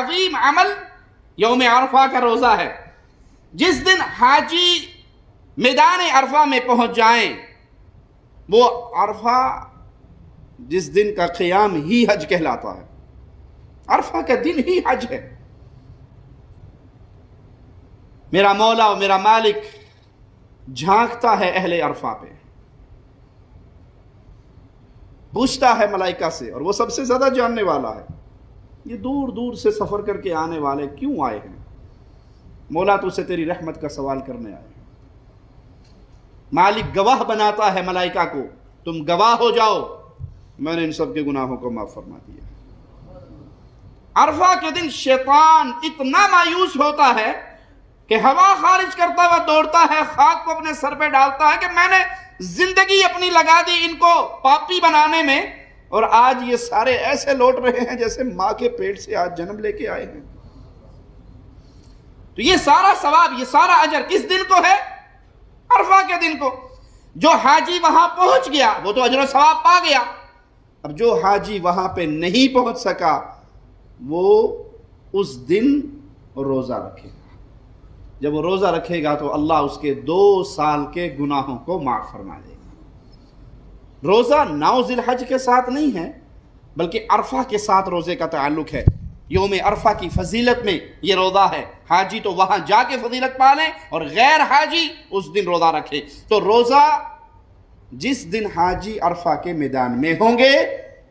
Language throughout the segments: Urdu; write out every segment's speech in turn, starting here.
عظیم عمل یوم عرفہ کا روزہ ہے۔ جس دن حاجی میدان عرفہ میں پہنچ جائیں، وہ عرفہ جس دن کا قیام ہی حج کہلاتا ہے، عرفہ کا دن ہی حج ہے۔ میرا مولا و میرا مالک جھانکتا ہے اہل عرفہ پہ، پوچھتا ہے ملائکہ سے، اور وہ سب سے زیادہ جاننے والا ہے، یہ دور دور سے سفر کر کے آنے والے کیوں آئے ہیں؟ مولا تو سے تیری رحمت کا سوال کرنے آئے ہیں۔ مالک گواہ بناتا ہے ملائکہ کو، تم گواہ ہو جاؤ، میں نے ان سب کے گناہوں کو معاف فرما دیا۔ عرفہ کے دن شیطان اتنا مایوس ہوتا ہے کہ ہوا خارج کرتا ہوا دوڑتا ہے، خاک کو اپنے سر پہ ڈالتا ہے کہ میں نے زندگی اپنی لگا دی ان کو پاپی بنانے میں، اور آج یہ سارے ایسے لوٹ رہے ہیں جیسے ماں کے پیٹ سے آج جنم لے کے آئے ہیں۔ تو یہ سارا ثواب، یہ سارا اجر کس دن کو ہے؟ عرفہ کے دن کو۔ جو حاجی وہاں پہنچ گیا وہ تو اجر و ثواب پا گیا، اب جو حاجی وہاں پہ نہیں پہنچ سکا وہ اس دن روزہ رکھے گا۔ جب وہ روزہ رکھے گا تو اللہ اس کے 2 سال کے گناہوں کو معاف فرما دے گا۔ روزہ 9 ذی الحج کے ساتھ نہیں ہے، بلکہ عرفہ کے ساتھ روزے کا تعلق ہے۔ یوم عرفہ کی فضیلت میں یہ روزہ ہے۔ حاجی تو وہاں جا کے فضیلت پالیں اور غیر حاجی اس دن روزہ رکھے۔ تو روزہ جس دن حاجی عرفہ کے میدان میں ہوں گے،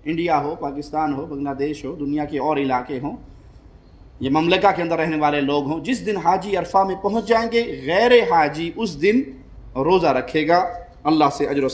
انڈیا ہو، پاکستان ہو، بنگلہ دیش ہو، دنیا کے اور علاقے ہوں، یہ مملکہ کے اندر رہنے والے لوگ ہوں، جس دن حاجی عرفہ میں پہنچ جائیں گے، غیر حاجی اس دن روزہ رکھے گا، اللہ سے اجر و